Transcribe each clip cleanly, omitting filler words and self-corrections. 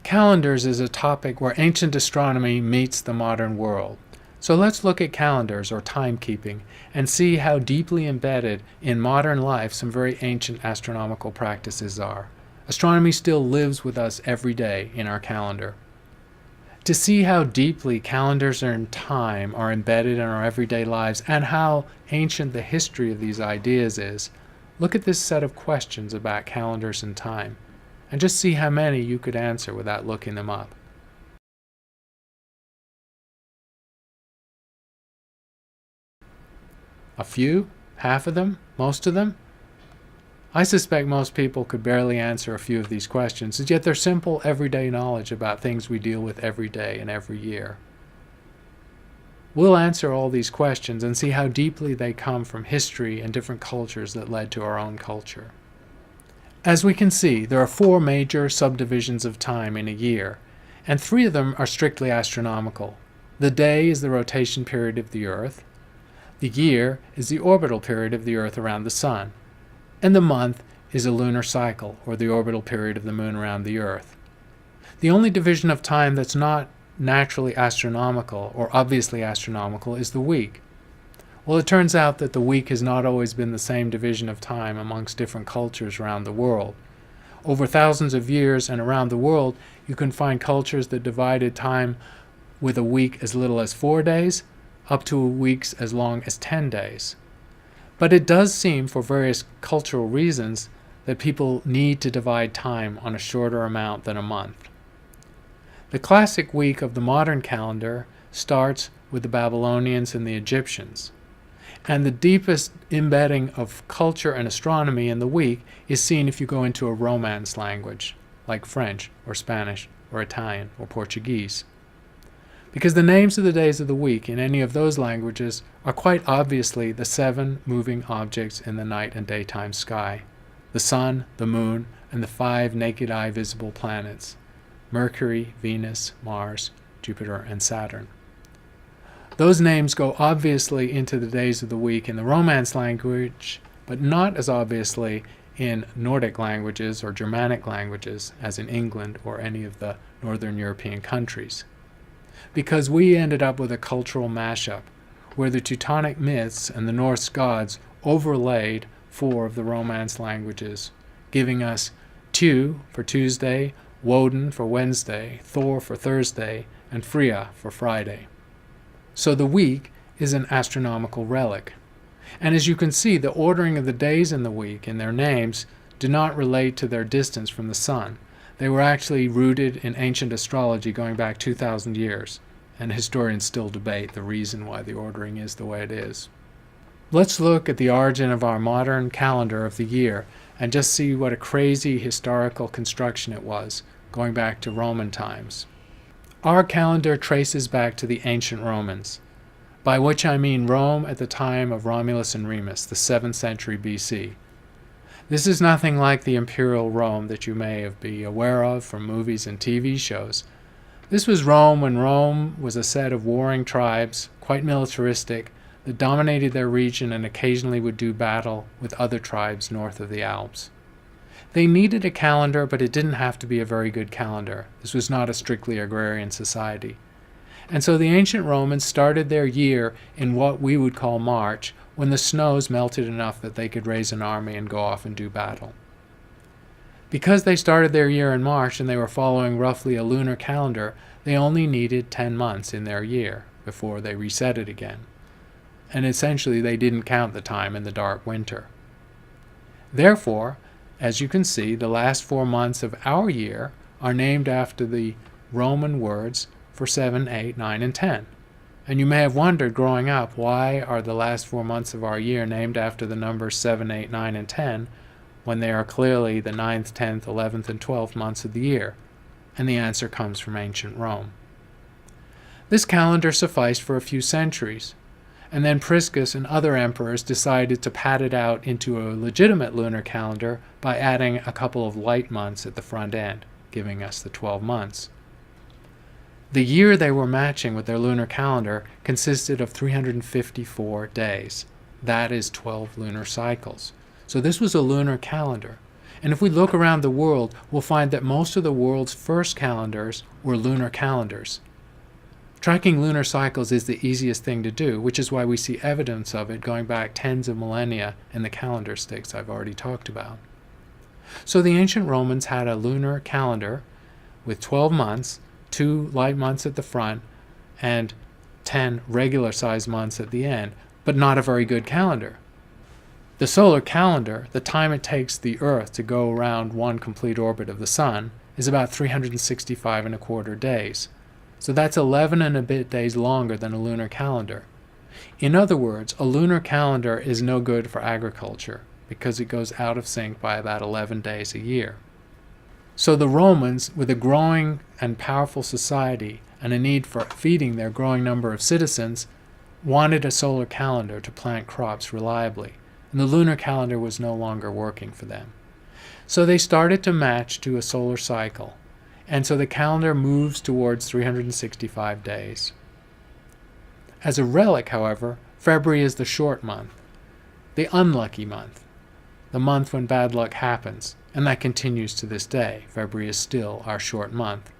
Calendars is a topic where ancient astronomy meets the modern world. So let's look at calendars, or timekeeping, and see how deeply embedded in modern life some very ancient astronomical practices are. Astronomy still lives with us every day in our calendar. To see how deeply calendars and time are embedded in our everyday lives and how ancient the history of these ideas is, look at this set of questions about calendars and time, and just see how many you could answer without looking them up. A few? Half of them? Most of them? I suspect most people could barely answer a few of these questions, and yet they're simple everyday knowledge about things we deal with every day and every year. We'll answer all these questions and see how deeply they come from history and different cultures that led to our own culture. As we can see, there are 4 major subdivisions of time in a year, and 3 of them are strictly astronomical. The day is the rotation period of the Earth. The year is the orbital period of the Earth around the Sun. And the month is a lunar cycle, or the orbital period of the Moon around the Earth. The only division of time that's not naturally astronomical, or obviously astronomical, is the week. Well, it turns out that the week has not always been the same division of time amongst different cultures around the world. Over thousands of years and around the world, you can find cultures that divided time with a week as little as 4 days, up to weeks as long as 10 days. But it does seem, for various cultural reasons, that people need to divide time on a shorter amount than a month. The classic week of the modern calendar starts with the Babylonians and the Egyptians. And the deepest embedding of culture and astronomy in the week is seen if you go into a Romance language, like French or Spanish or Italian or Portuguese. Because the names of the days of the week in any of those languages are quite obviously the 7 moving objects in the night and daytime sky: the Sun, the Moon, and the 5 naked eye visible planets: Mercury, Venus, Mars, Jupiter, and Saturn. Those names go obviously into the days of the week in the Romance language, but not as obviously in Nordic languages or Germanic languages as in England or any of the Northern European countries. Because we ended up with a cultural mashup, where the Teutonic myths and the Norse gods overlaid 4 of the Romance languages, giving us Tu for Tuesday, Woden for Wednesday, Thor for Thursday, and Freya for Friday. So the week is an astronomical relic. And as you can see, the ordering of the days in the week and their names do not relate to their distance from the sun. They were actually rooted in ancient astrology going back 2,000 years, and historians still debate the reason why the ordering is the way it is. Let's look at the origin of our modern calendar of the year and just see what a crazy historical construction it was, going back to Roman times. Our calendar traces back to the ancient Romans, by which I mean Rome at the time of Romulus and Remus, the 7th century BC. This is nothing like the imperial Rome that you may be aware of from movies and TV shows. This was Rome when Rome was a set of warring tribes, quite militaristic, that dominated their region and occasionally would do battle with other tribes north of the Alps. They needed a calendar, but it didn't have to be a very good calendar. This was not a strictly agrarian society. And so the ancient Romans started their year in what we would call March, when the snows melted enough that they could raise an army and go off and do battle. Because they started their year in March and they were following roughly a lunar calendar, they only needed 10 months in their year before they reset it again. And essentially they didn't count the time in the dark winter. Therefore, as you can see, the last 4 months of our year are named after the Roman words for 7, 8, 9, and 10. And you may have wondered growing up, why are the last 4 months of our year named after the numbers 7, 8, 9, and 10 when they are clearly the 9th, 10th, 11th, and 12th months of the year? And the answer comes from ancient Rome. This calendar sufficed for a few centuries, and then Priscus and other emperors decided to pad it out into a legitimate lunar calendar by adding a couple of light months at the front end, giving us the 12 months. The year they were matching with their lunar calendar consisted of 354 days. That is 12 lunar cycles. So this was a lunar calendar. And if we look around the world, we'll find that most of the world's first calendars were lunar calendars. Tracking lunar cycles is the easiest thing to do, which is why we see evidence of it going back tens of millennia in the calendar sticks I've already talked about. So the ancient Romans had a lunar calendar with 12 months, 2 light months at the front, and 10 regular-sized months at the end, but not a very good calendar. The solar calendar, the time it takes the Earth to go around one complete orbit of the Sun, is about 365 and a quarter days. So that's 11 and a bit days longer than a lunar calendar. In other words, a lunar calendar is no good for agriculture because it goes out of sync by about 11 days a year. So the Romans, with a growing and powerful society and a need for feeding their growing number of citizens, wanted a solar calendar to plant crops reliably, and the lunar calendar was no longer working for them. So they started to match to a solar cycle, and so the calendar moves towards 365 days. As a relic, however, February is the short month, the unlucky month, the month when bad luck happens, and that continues to this day. February is still our short month.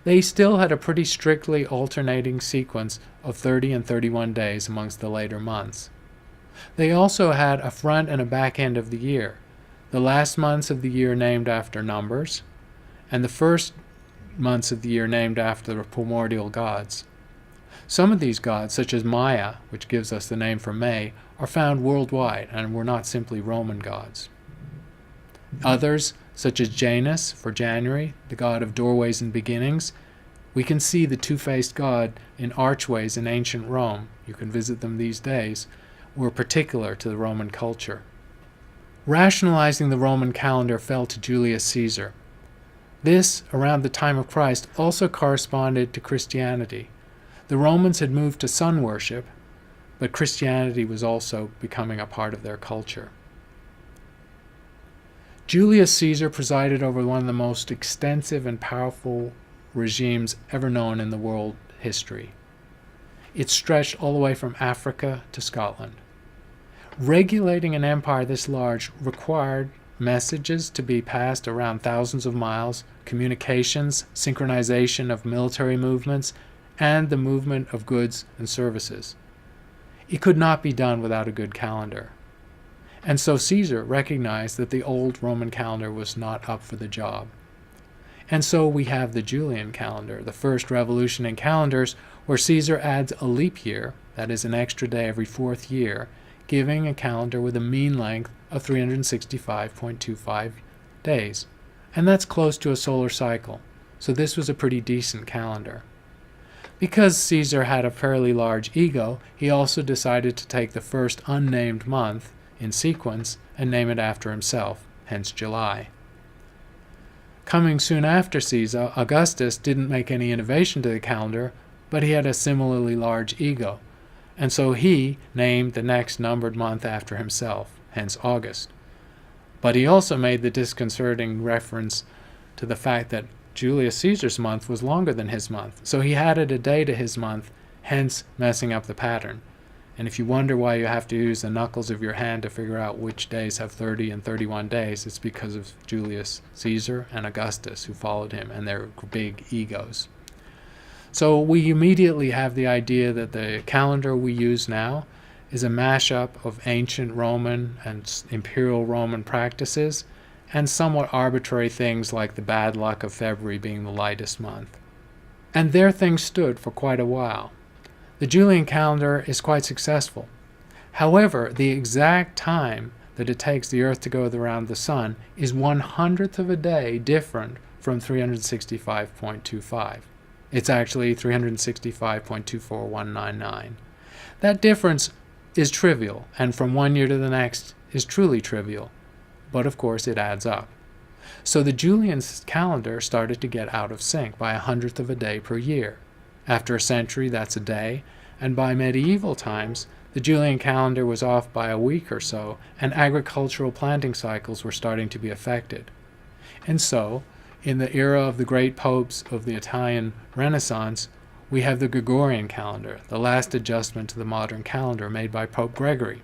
They still had a pretty strictly alternating sequence of 30 and 31 days amongst the later months. They also had a front and a back end of the year, the last months of the year named after numbers, and the first months of the year named after the primordial gods. Some of these gods, such as Maya, which gives us the name for May, are found worldwide and were not simply Roman gods. Others, such as Janus for January, the god of doorways and beginnings, we can see the two-faced god in archways in ancient Rome, you can visit them these days, were particular to the Roman culture. Rationalizing the Roman calendar fell to Julius Caesar. This, around the time of Christ, also corresponded to Christianity. The Romans had moved to sun worship, but Christianity was also becoming a part of their culture. Julius Caesar presided over one of the most extensive and powerful regimes ever known in the world history. It stretched all the way from Africa to Scotland. Regulating an empire this large required messages to be passed around thousands of miles, communications, synchronization of military movements, and the movement of goods and services. It could not be done without a good calendar. And so Caesar recognized that the old Roman calendar was not up for the job. And so we have the Julian calendar, the first revolution in calendars, where Caesar adds a leap year, that is an extra day every 4th year, giving a calendar with a mean length of 365.25 days. And that's close to a solar cycle. So this was a pretty decent calendar. Because Caesar had a fairly large ego, he also decided to take the first unnamed month in sequence and name it after himself, hence July. Coming soon after Caesar, Augustus didn't make any innovation to the calendar, but he had a similarly large ego, and so he named the next numbered month after himself, hence August. But he also made the disconcerting reference to the fact that Julius Caesar's month was longer than his month, so he added a day to his month, hence messing up the pattern. And if you wonder why you have to use the knuckles of your hand to figure out which days have 30 and 31 days, it's because of Julius Caesar and Augustus who followed him and their big egos. So we immediately have the idea that the calendar we use now is a mashup of ancient Roman and imperial Roman practices and somewhat arbitrary things like the bad luck of February being the lightest month. And there things stood for quite a while. The Julian calendar is quite successful. However, the exact time that it takes the Earth to go around the Sun is 1/100th of a day different from 365.25. It's actually 365.24199. That difference is trivial, and from one year to the next is truly trivial. But of course it adds up. So the Julian calendar started to get out of sync by 1/100th of a day per year. After a century, that's a day, and by medieval times, the Julian calendar was off by a week or so, and agricultural planting cycles were starting to be affected. And so, in the era of the great popes of the Italian Renaissance, we have the Gregorian calendar, the last adjustment to the modern calendar made by Pope Gregory.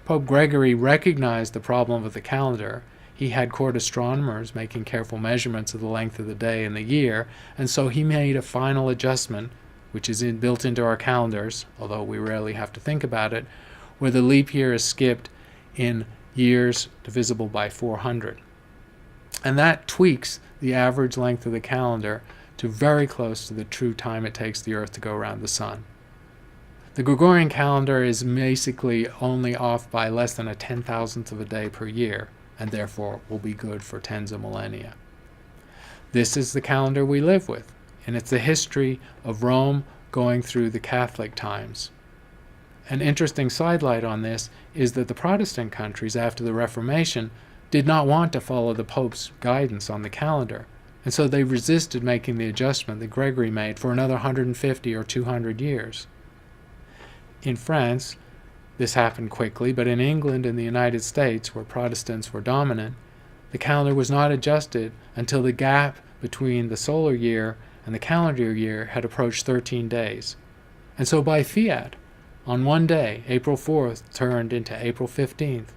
Pope Gregory recognized the problem of the calendar. he had court astronomers making careful measurements of the length of the day and the year, and so he made a final adjustment, which is built into our calendars, although we rarely have to think about it, where the leap year is skipped in years divisible by 400. And that tweaks the average length of the calendar to very close to the true time it takes the Earth to go around the Sun. The Gregorian calendar is basically only off by less than a 10,000th of a day per year, and therefore will be good for tens of millennia. This is the calendar we live with, and it's the history of Rome going through the Catholic times. An interesting sidelight on this is that the Protestant countries after the Reformation did not want to follow the Pope's guidance on the calendar, and so they resisted making the adjustment that Gregory made for another 150 or 200 years. In France, this happened quickly, but in England and the United States, where Protestants were dominant, the calendar was not adjusted until the gap between the solar year and the calendar year had approached 13 days. And so by fiat, on one day, April 4th turned into April 15th.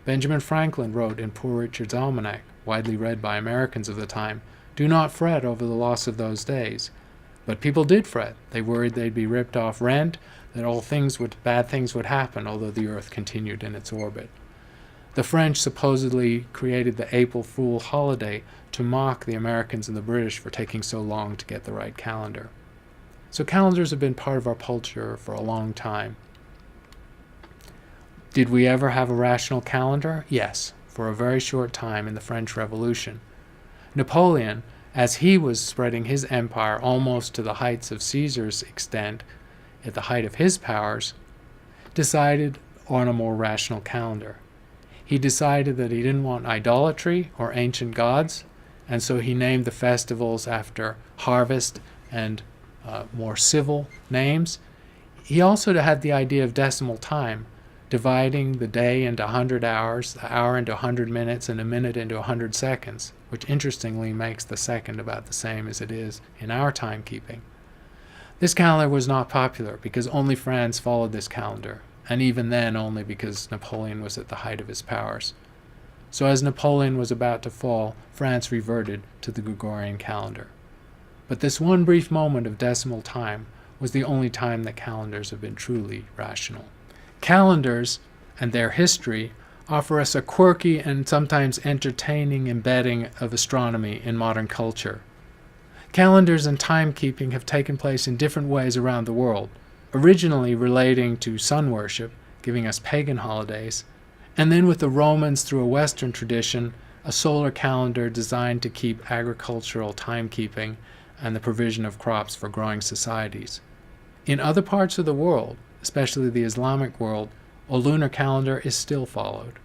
Benjamin Franklin wrote in Poor Richard's Almanac, widely read by Americans of the time, "Do not fret over the loss of those days." But people did fret. They worried they'd be ripped off rent, that bad things would happen, although the Earth continued in its orbit. The French supposedly created the April Fool holiday to mock the Americans and the British for taking so long to get the right calendar. So calendars have been part of our culture for a long time. Did we ever have a rational calendar? Yes, for a very short time in the French Revolution. Napoleon, as he was spreading his empire almost to the heights of Caesar's extent, at the height of his powers, decided on a more rational calendar. He decided that he didn't want idolatry or ancient gods, and so he named the festivals after harvest and more civil names. He also had the idea of decimal time, dividing the day into 100 hours, the hour into 100 minutes, and a minute into 100 seconds, which interestingly makes the second about the same as it is in our timekeeping. This calendar was not popular because only France followed this calendar, and even then only because Napoleon was at the height of his powers. So as Napoleon was about to fall, France reverted to the Gregorian calendar. But this one brief moment of decimal time was the only time that calendars have been truly rational. Calendars and their history offer us a quirky and sometimes entertaining embedding of astronomy in modern culture. Calendars and timekeeping have taken place in different ways around the world, originally relating to sun worship, giving us pagan holidays, and then with the Romans through a Western tradition, a solar calendar designed to keep agricultural timekeeping and the provision of crops for growing societies. In other parts of the world, especially the Islamic world, a lunar calendar is still followed.